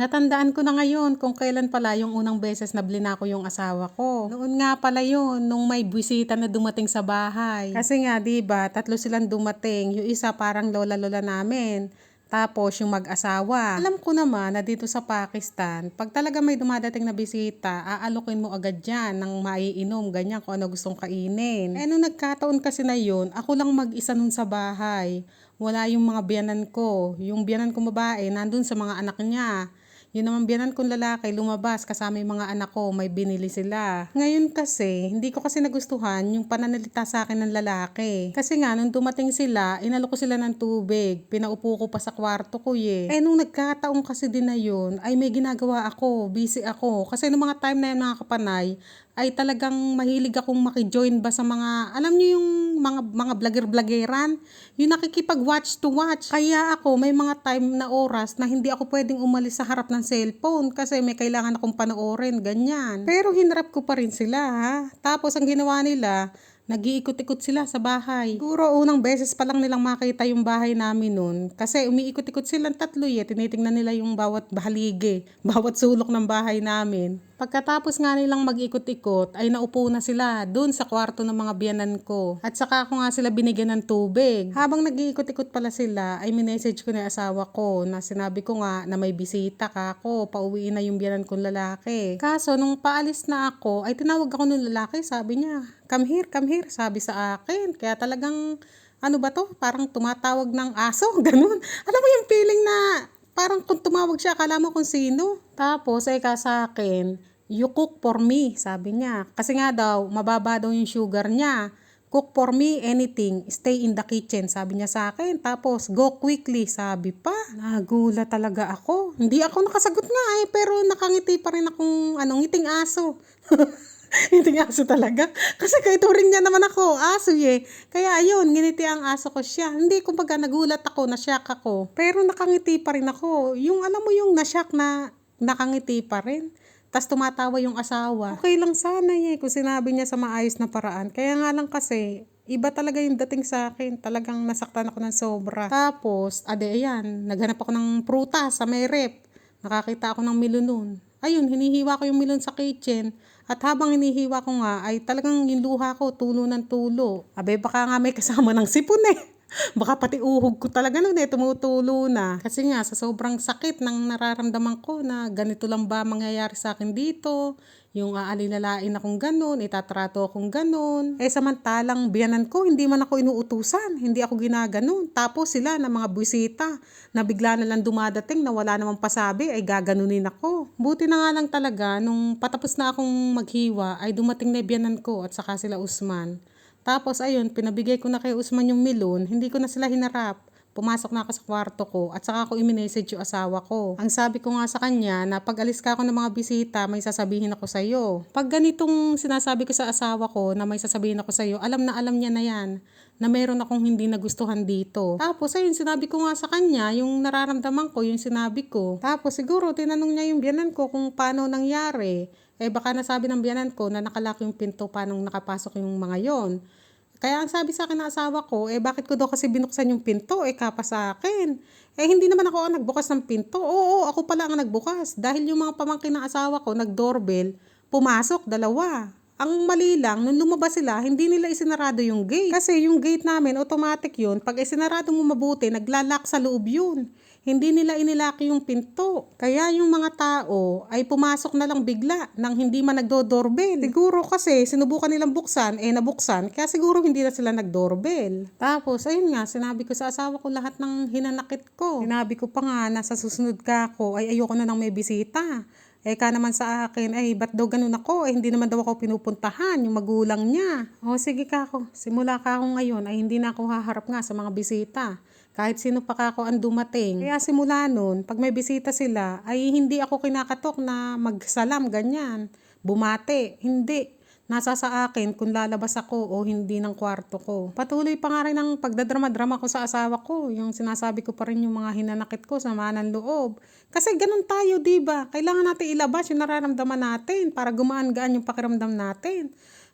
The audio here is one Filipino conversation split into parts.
Natandaan ko na ngayon kung kailan pala yung unang beses na blinako yung asawa ko. Noon nga pala yun, nung may bisita na dumating sa bahay. Kasi nga, di ba, tatlo silang dumating. Yung isa parang lola-lola namin. Tapos yung mag-asawa. Alam ko naman na dito sa Pakistan, pag talaga may dumadating na bisita, aalokin mo agad yan ng maiinom, ganyan kung ano gustong kainin. Eh nung nagkataon kasi na yun, ako lang mag-isa nun sa bahay. Wala yung mga biyanan ko. Yung biyanan ko babae, nandun sa mga anak niya. Yun naman biyanan kong lalaki, lumabas kasama yung mga anak ko, may binili sila. Ngayon kasi, hindi ko kasi nagustuhan yung pananalita sa akin ng lalaki. Kasi nga, nung dumating sila, inalo ko sila ng tubig. Pinaupo ko pa sa kwarto ko Eh nung nagkataong kasi din na yun, ay may ginagawa ako, busy ako. Kasi nung mga time na yun mga kapanay, ay talagang mahilig akong makijoin ba sa mga, alam niyo yung mga vlogger-vloggeran, yung nakikipag-watch to watch. Kaya ako, may mga time na oras na hindi ako pwedeng umalis sa harap ng cellphone kasi may kailangan akong panoorin, ganyan. Pero hinarap ko pa rin sila ha. Tapos ang ginawa nila, nag-iikot-ikot sila sa bahay. Siguro unang beses pa lang nilang makita yung bahay namin nun. Kasi umiikot-ikot silang tatlo tinitingnan nila yung bawat bahalige, bawat sulok ng bahay namin. Pagkatapos nga nilang mag-ikot-ikot, ay naupo na sila dun sa kwarto ng mga biyanan ko. At saka ako nga sila binigyan ng tubig. Habang nag-iikot-ikot pala sila, ay minessage ko na yung asawa ko na sinabi ko nga na may bisita ka ako, pauwiin na yung biyanan kong lalaki. Kaso nung paalis na ako, ay tinawag ako ng lalaki, sabi niya, come here, sabi sa akin. Kaya talagang, ano ba to? Parang tumatawag ng aso, ganun. Alam mo yung feeling na parang kung tumawag siya, akala mo kung sino. Tapos ay ka sa akin, you cook for me, sabi niya. Kasi nga daw, mababa daw yung sugar niya. Cook for me anything, stay in the kitchen, sabi niya sa akin. Tapos, go quickly, sabi pa. Nagulat talaga ako. Hindi ako nakasagot nga pero nakangiti pa rin akong ngiting aso. Ngiting aso talaga. Kasi kay turing niya naman ako, aso Kaya ayun, nginiti ang aso ko siya. Hindi, kumbaga nagulat ako, nashock ako. Pero nakangiti pa rin ako. Yung alam mo yung nashock na nakangiti pa rin. Tas tumatawa yung asawa. Okay lang sana kung sinabi niya sa maayos na paraan. Kaya nga lang kasi, iba talaga yung dating sa akin. Talagang nasaktan ako ng sobra. Tapos, ayan, naghanap ako ng prutas sa may rep. Nakakita ako ng melon nun. Ayun, hinihiwa ko yung melon sa kitchen. At habang hinihiwa ko nga, ay talagang yung luha ko, tulo ng tulo. Abe, baka nga may kasama ng sipon Baka pati uhog ko talaga nun tumutulo na. Kasi nga sa sobrang sakit ng nararamdaman ko na ganito lang ba mangyayari sa akin dito, yung aalilalain akong ganun, itatrato akong ganun. Samantalang biyanan ko, hindi man ako inuutusan, hindi ako ginaganon. Tapos sila na mga buwisita na bigla na lang dumadating na wala namang pasabi, ay gaganunin ako. Buti na nga lang talaga, nung patapos na akong maghiwa, ay dumating na biyanan ko at saka sila Usman. Tapos ayun, pinabigay ko na kay Usman yung melon, hindi ko na sila hinarap. Pumasok na ako sa kwarto ko at saka ako i-message yung asawa ko. Ang sabi ko nga sa kanya na pag alis ka ako ng mga bisita, may sasabihin ako sa'yo. Pag ganitong sinasabi ko sa asawa ko na may sasabihin ako sa'yo, alam niya na yan na meron akong hindi nagustuhan dito. Tapos ayun, sinabi ko nga sa kanya yung nararamdaman ko, yung sinabi ko. Tapos siguro tinanong niya yung biyanan ko kung paano nangyari. Baka nasabi ng biyanan ko na nakalak yung pinto paano nakapasok yung mga yon. Kaya ang sabi sa akin ng asawa ko, bakit ko daw kasi binuksan yung pinto? Kapa sa akin. Hindi naman ako ang nagbukas ng pinto. Oo, ako pala ang nagbukas. Dahil yung mga pamangkin ng asawa ko, nag-doorbell, pumasok, dalawa. Ang mali lang, nung lumabas sila, hindi nila isinarado yung gate. Kasi yung gate namin, automatic yun. Pag isinarado mo mabuti, naglalak sa loob yun. Hindi nila inilaki yung pinto. Kaya yung mga tao ay pumasok na lang bigla nang hindi man nagdo-doorbell. Siguro kasi sinubukan nilang buksan, nabuksan. Kaya siguro hindi na sila nag-doorbell. Tapos, ayun nga, sinabi ko sa asawa ko lahat ng hinanakit ko. Sinabi ko pa nga na sa susunod ka ako, ay ayoko na nang may bisita. Ka naman sa akin, ba't daw ganun ako? Hindi naman daw ako pinupuntahan, yung magulang niya. Sige ka ako, simula ka ako ngayon, ay hindi na ako haharap nga sa mga bisita. Kahit sino pa ako ang dumating. Kaya simula nun, pag may bisita sila, ay hindi ako kinakatok na magsalam, ganyan. Bumate, hindi. Nasa sa akin kung lalabas ako o hindi ng kwarto ko. Patuloy pa nga rin ang pagdadrama-drama ko sa asawa ko. Yung sinasabi ko pa rin yung mga hinanakit ko, sama ng loob. Kasi ganun tayo, diba? Kailangan natin ilabas yung nararamdaman natin para gumaan-gaan yung pakiramdam natin.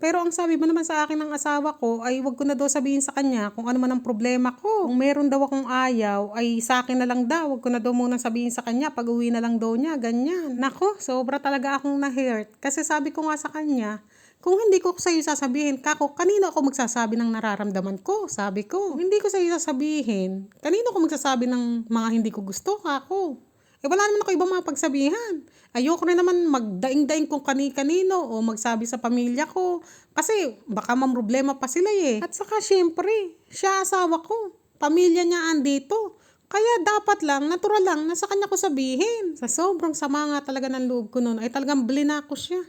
Pero ang sabi ba naman sa akin ng asawa ko ay wag ko na daw sabihin sa kanya kung ano man ang problema ko. Kung meron daw akong ayaw ay sa akin na lang daw. Wag ko na daw muna sabihin sa kanya pag uwi na lang daw niya. Ganyan. Nako, sobra talaga akong na-hurt. Kasi sabi ko nga sa kanya, kung hindi ko sa'yo sasabihin, kako, kanino ako magsasabi ng nararamdaman ko? Sabi ko, kung hindi ko sa'yo sasabihin, kanino ko magsasabi ng mga hindi ko gusto, kako? Wala naman ako ibang mga pagsabihan. Ayoko rin naman magdaing-daing kung kani-kanino o magsabi sa pamilya ko. Kasi baka mamroblema pa sila eh. At saka syempre, siya asawa ko. Pamilya niya andito. Kaya dapat lang, natural lang, na sa kanya ko sabihin. Sa sobrang sama nga talaga ng loob ko noon, ay talagang blinako siya.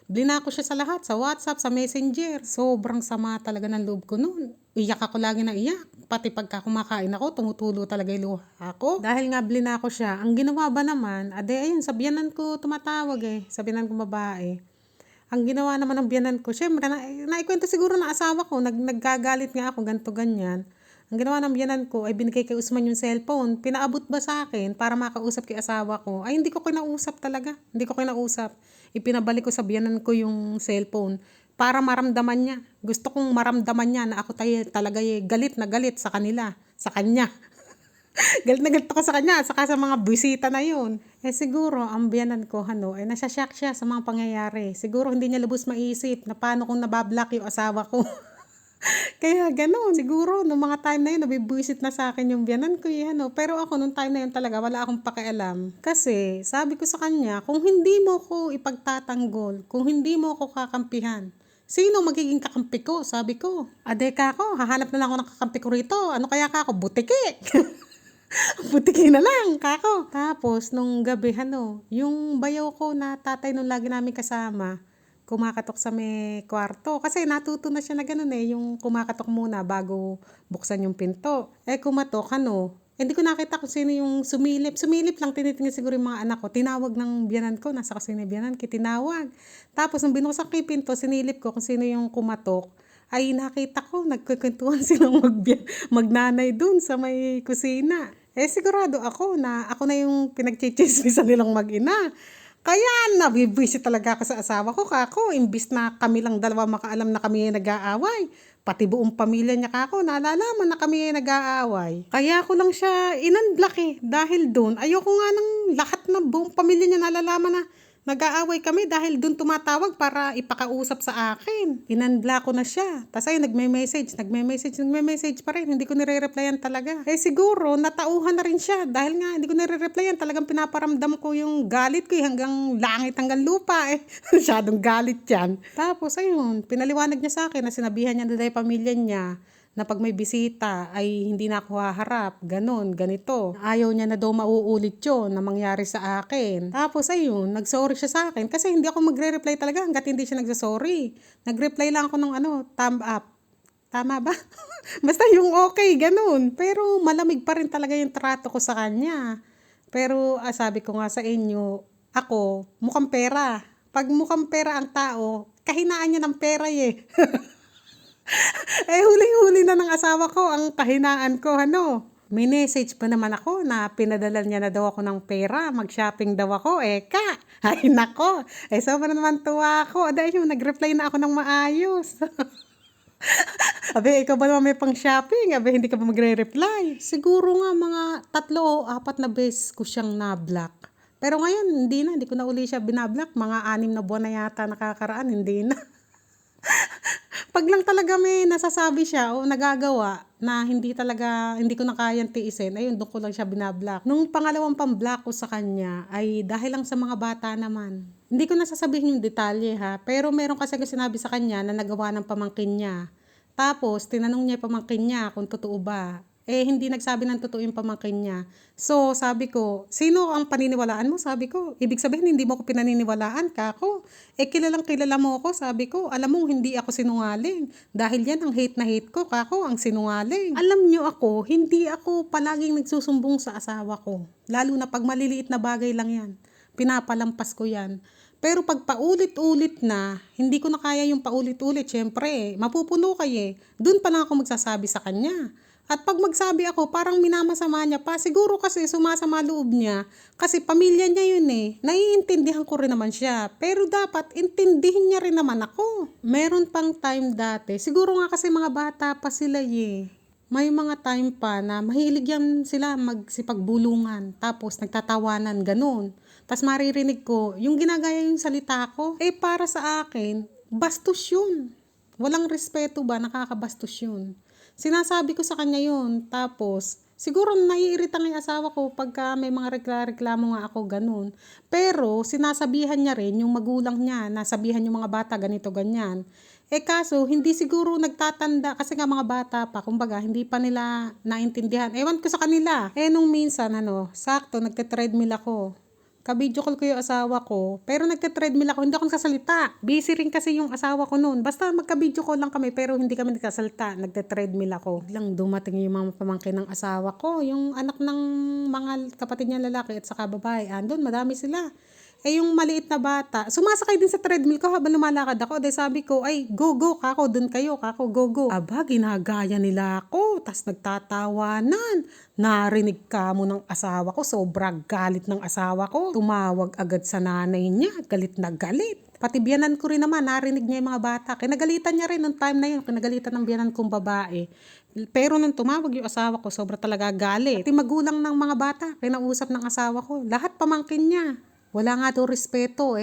Blinako siya sa lahat, sa WhatsApp, sa Messenger. Sobrang sama talaga ng loob ko noon. Iyak ako lagi na iyak. Pati pagka kumakain ako, tumutulo talaga yung luha ko. Dahil nga blinako siya, ang ginawa ba naman, ayun, sa biyanan ko tumatawag eh. Sa biyanan ko babae. Ang ginawa naman ng biyanan ko, syempre, naikwento siguro ng asawa ko, naggagalit nga ako, ganto ganyan. Ang ginawa ng biyanan ko ay binigay kay Usman yung cellphone. Pinaabot ba sa akin para makausap kay asawa ko? Ay, hindi ko kinausap talaga. Hindi ko kinausap. Ipinabalik ko sa biyanan ko yung cellphone para maramdaman niya. Gusto kong maramdaman niya na ako talaga galit na galit sa kanila, sa kanya. Galit na galit ako sa kanya at saka sa mga bisita na yun. Siguro, ang biyanan ko, nasashock siya sa mga pangyayari. Siguro hindi niya lubos maisip na paano kung nabablock yung asawa ko. Kaya gano'n. Siguro, nung mga time na yun, nabibuisit na sa akin yung biyanan ko Pero ako, nung time na yun talaga, wala akong pakialam. Kasi, sabi ko sa kanya, kung hindi mo ko ipagtatanggol, kung hindi mo ko kakampihan, sino magiging kakampi ko? Sabi ko. Adeka ko, hahanap na lang ako ng kakampi ko rito. Ano kaya kako? Butiki. Butiki na lang, kako. Tapos, nung gabi, yung bayaw ko na tatay nung lagi namin kasama, kumakatok sa may kwarto. Kasi natuto na siya na gano'n yung kumakatok muna bago buksan yung pinto. Kumatok, hindi ko nakita kung sino yung sumilip. Sumilip lang, tinitingnan siguro yung mga anak ko. Tinawag ng biyanan ko, nasa kusina yung biyanan ko, tinawag. Tapos, nung binuksan ko yung pinto, sinilip ko kung sino yung kumatok. Ay, nakita ko, nagkukwentuhan silang magnanay dun sa may kusina. Sigurado ako na yung pinagchichismisan nilang mag-ina. Kaya nabibwisit talaga ako sa asawa ko, kako. Imbis na kami lang dalawa makaalam na kami nag-aaway. Pati buong pamilya niya, kako, nalalaman na kami nag-aaway. Kaya ako lang siya inunblock Dahil doon, ayoko nga ng lahat na buong pamilya niya nalalaman na nag-aaway kami dahil doon tumatawag para ipakausap sa akin. Inunblock ko na siya. Tapos ayun, nagme-message pa rin. Hindi ko nire-replyan talaga. Siguro, natauhan na rin siya. Dahil nga, hindi ko nire-replyan. Talagang pinaparamdam ko yung galit ko hanggang langit, hanggang lupa Masyadong galit yan. Tapos ayun, pinaliwanag niya sa akin na sinabihan niya na dahil pamilya niya na pag may bisita ay hindi na ako haharap, ganun, ganito. Ayaw niya na daw mauulit yun na mangyari sa akin. Tapos ayun, nagsorry siya sa akin kasi hindi ako magre-reply talaga hanggat hindi siya nagsasorry. Nag-reply lang ako ng thumb up. Tama ba? Basta yung okay, ganun. Pero malamig pa rin talaga yung trato ko sa kanya. Pero sabi ko nga sa inyo, ako, mukhang pera. Pag mukhang pera ang tao, kahinaan niya ng pera Huling-huli na ng asawa ko ang kahinaan ko, May message pa naman ako na pinadala niya na daw ako ng pera, mag-shopping daw ako, Ay nako, sobra naman tuwa ako. Dahil yung nag-reply na ako ng maayos. Ikaw ba naman may pang shopping? Hindi ka ba magre-reply? Siguro nga mga 3 o 4 na beses ko siyang na-block. Pero ngayon, hindi ko na uli siya binablock. Mga 6 na buwan na yata nakakaraan, hindi na. Pag lang talaga may nasasabi siya o nagagawa na hindi ko na kayang tiisin, ayun, doon ko lang siya binablock. Nung pangalawang pamblock ko sa kanya ay dahil lang sa mga bata naman. Hindi ko nasasabihin yung detalye pero meron kasi sinabi sa kanya na nagawa ng pamangkin niya. Tapos, tinanong niya yung pamangkin niya kung totoo ba. Hindi nagsabi ng totoo yung pamangkin niya. So, sabi ko, sino ang paniniwalaan mo? Sabi ko, ibig sabihin, hindi mo ko pinaniniwalaan, kako. Kilalang kilala mo ako, sabi ko. Alam mo, hindi ako sinungaling. Dahil yan, ang hate na hate ko, kako, ang sinungaling. Alam nyo ako, hindi ako palaging nagsusumbong sa asawa ko. Lalo na pag maliliit na bagay lang yan. Pinapalampas ko yan. Pero pag paulit-ulit na, hindi ko na kaya yung paulit-ulit, syempre, mapupuno kayo Doon pa lang ako magsasabi sa kanya. At pag magsabi ako, parang minamasama niya pa. Siguro kasi sumasama loob niya. Kasi pamilya niya yun eh. Naiintindihan ko rin naman siya. Pero dapat intindihin niya rin naman ako. Meron pang time dati. Siguro nga kasi mga bata pa sila eh. May mga time pa na mahilig yan sila magsipagbulungan. Tapos nagtatawanan, ganun. Tapos maririnig ko, yung ginagaya yung salita ko, eh para sa akin, bastos yun. Walang respeto ba, nakakabastos yun. Sinasabi ko sa kanya yun. Tapos, siguro naiirita ng asawa ko pagka may mga reklamo nga ako, ganun. Pero, sinasabihan niya rin yung magulang niya, nasabihan yung mga bata, ganito, ganyan. Eh kaso, hindi siguro nagtatanda kasi nga mga bata pa, kumbaga, hindi pa nila naintindihan. Ewan ko sa kanila. Eh nung minsan, sakto, nagte-treadmill ako. Ka-video call ko yung asawa ko, pero nagte-treadmill ako, hindi ako nagsasalita. Busy rin kasi yung asawa ko noon. Basta magka-video call lang kami, pero hindi kami nagsasalita. Nagte-treadmill ako. Biglang dumating yung mga pamangkin ng asawa ko, yung anak ng mga kapatid niya lalaki at saka babae. Andun, madami sila. Eh yung maliit na bata, sumasakay din sa treadmill ko habang lumalakad ako. Dahil sabi ko, ay go kako, dun kayo, kako go. Aba, ginagaya nila ako, tas nagtatawanan. Narinig ka mo ng asawa ko, sobrang galit ng asawa ko. Tumawag agad sa nanay niya, galit na galit. Pati biyanan ko rin naman, narinig niya yung mga bata. Kinagalitan niya rin nung time na yun, kinagalitan ng biyanan kong babae. Pero nung tumawag yung asawa ko, sobra talaga galit. Pati magulang ng mga bata, kinausap ng asawa ko, lahat pamangkin niya. Wala nga daw respeto,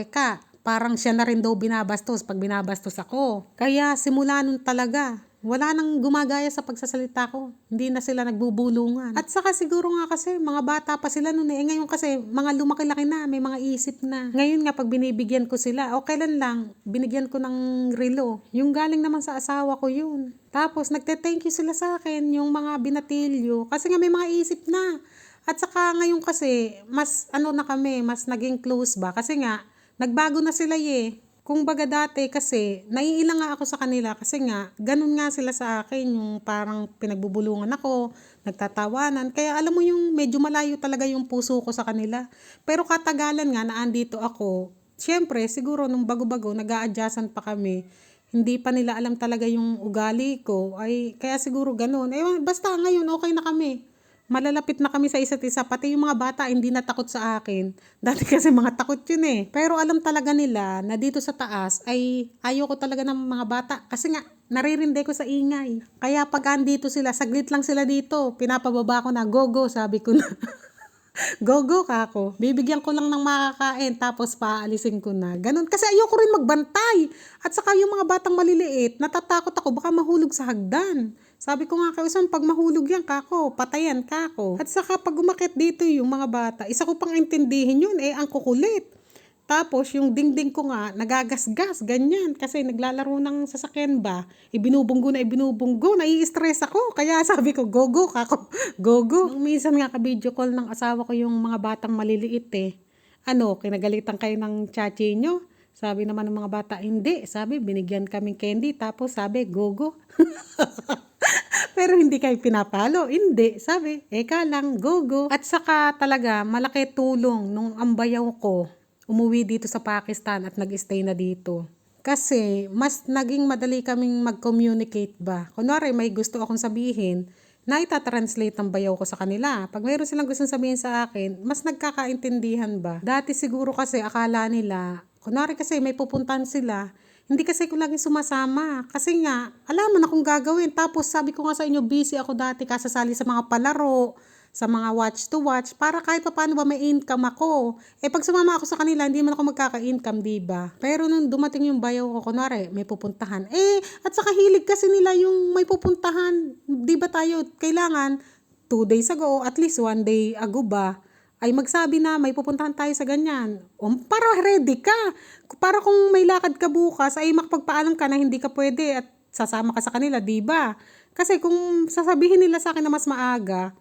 parang siya na rin daw binabastos pag binabastos ako. Kaya simula nun talaga, wala nang gumagaya sa pagsasalita ko. Hindi na sila nagbubulungan. At saka siguro nga kasi, mga bata pa sila nun eh. Ngayon kasi, mga lumaki-laki na, may mga isip na. Ngayon nga, pag binibigyan ko sila, o kailan lang, binigyan ko ng relo. Yung galing naman sa asawa ko yun. Tapos, nagte-thank you sila sa akin, yung mga binatilyo. Kasi nga may mga isip na. At saka ngayon kasi, mas na kami, mas naging close ba? Kasi nga, nagbago na sila eh. Kung baga dati kasi, naiilang nga ako sa kanila kasi nga, ganun nga sila sa akin, yung parang pinagbubulungan ako, nagtatawanan. Kaya alam mo yung medyo malayo talaga yung puso ko sa kanila. Pero katagalan nga, naandito ako. Siyempre, siguro nung bago-bago, nag-a-adjustan pa kami. Hindi pa nila alam talaga yung ugali ko. Ay, kaya siguro ganun. Basta ngayon, okay na kami. Malalapit na kami sa isa't isa, pati yung mga bata hindi natakot sa akin. Dati kasi mga takot yun eh. Pero alam talaga nila na dito sa taas ay ayoko talaga ng mga bata. Kasi nga, naririndi ko sa ingay. Kaya pag andito sila, saglit lang sila dito. Pinapababa ko na, go, sabi ko na. Go kako. Bibigyan ko lang ng makakain tapos paalisin ko na. Ganun. Kasi ayoko rin magbantay. At saka yung mga batang maliliit, natatakot ako baka mahulog sa hagdan. Sabi ko nga kay Usman, pag mahulog yan kako, patayan kako. At saka pag umakit dito yung mga bata, isa ko pang intindihin yun ang kukulit. Tapos yung dingding ko nga, nagagasgas, ganyan. Kasi naglalaro ng sasakyan ba, ibinubunggo, nai-stress ako. Kaya sabi ko, go kako, go. Nung minsan nga ka-video call ng asawa ko yung mga batang maliliit eh. Kinagalitan kayo ng chachi nyo? Sabi naman ng mga bata, hindi. Sabi, binigyan kaming candy. Tapos sabi, go. Pero hindi kayo pinapalo. Hindi. Sabi, eka lang, go. At saka talaga, malaki tulong nung ambayaw ko umuwi dito sa Pakistan at nag-stay na dito. Kasi, mas naging madali kaming mag-communicate ba. Kunwari, may gusto akong sabihin, na itatranslate ang bayaw ko sa kanila. Pag mayroon silang gustong sabihin sa akin, mas nagkakaintindihan ba. Dati siguro kasi akala nila, kunwari kasi may pupuntahan sila, hindi kasi ko lagi sumasama. Kasi nga, alam mo na kung gagawin. Tapos sabi ko nga sa inyo, busy ako dati kasasali sa mga palaro, sa mga watch to watch, para kahit pa paano ba may income ako. Pag sumama ako sa kanila, hindi man ako magkaka-income, diba? Pero nung dumating yung bayaw ko, kunwari, may pupuntahan. At saka hilig kasi nila yung may pupuntahan. Diba tayo, kailangan 2 days ago, at least 1 day ago ba, ay magsabi na may pupuntahan tayo sa ganyan. Para ready ka. Para kung may lakad ka bukas, ay makapagpaalam ka na hindi ka pwede at sasama ka sa kanila, diba? Kasi kung sasabihin nila sa akin na mas maaga,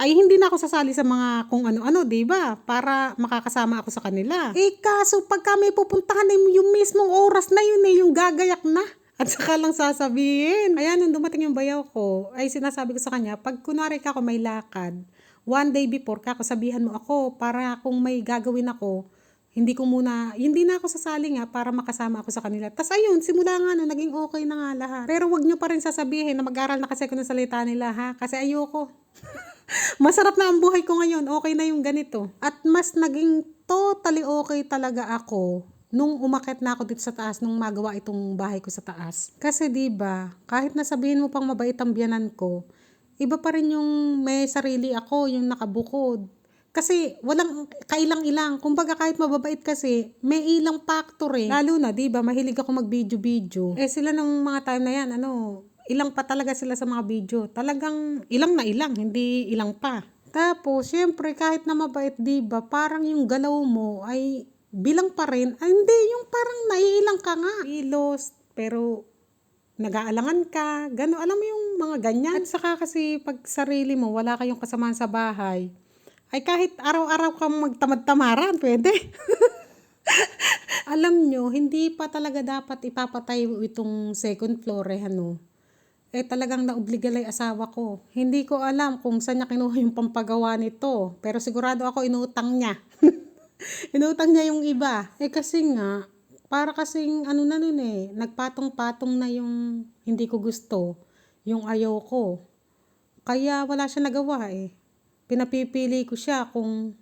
ay hindi na ako sasali sa mga kung ano-ano, diba? Para makakasama ako sa kanila. Kaso pagka may pupuntahan yung mismong oras na yun yung gagayak na. At saka lang sasabihin. Ayan, nung dumating yung bayaw ko, ay sinasabi ko sa kanya, pag kunwari ka ako may lakad, 1 day before ka, sabihan mo ako para kung may gagawin ako, hindi na ako sasali nga para makasama ako sa kanila. Tas ayun, simula nga no, naging okay na nga lahat. Pero wag nyo pa rin sasabihin na mag-aral na kasi ako ng salita nila ha, kasi ayoko. Masarap na ang buhay ko ngayon, okay na yung ganito. At mas naging totally okay talaga ako nung umakyat na ako dito sa taas, nung magawa itong bahay ko sa taas. Kasi 'di ba, kahit nasabihin mo pang mabait ang biyanan ko, iba pa rin yung may sarili ako, yung nakabukod. Kasi walang kailang-ilang. Kumbaga kahit mababait kasi, may ilang factor eh. Lalo na, 'di ba, mahilig ako mag-video-video. Eh sila nung mga time na 'yan, ilang pa talaga sila sa mga video. Talagang ilang na ilang, hindi ilang pa. Tapos, syempre, kahit na mabait, 'di ba, parang yung galaw mo ay bilang pa rin. Ay, hindi, yung parang naiilang ka nga. Kilos, pero nag-aalangan ka, gano'n. Alam mo yung mga ganyan. At saka kasi pag sarili mo, wala kayong kasamaan sa bahay, ay kahit araw-araw kang magtamad-tamaran, pwede. Alam nyo, hindi pa talaga dapat ipapatay itong second floor talagang naobligalay asawa ko. Hindi ko alam kung saan niya kinuha yung pampagawa nito. Pero sigurado ako inutang niya. Inutang niya yung iba. Kasi nga, para kasing nagpatong-patong na yung hindi ko gusto, yung ayaw ko. Kaya wala siya nagawa eh. Pinapipili ko siya kung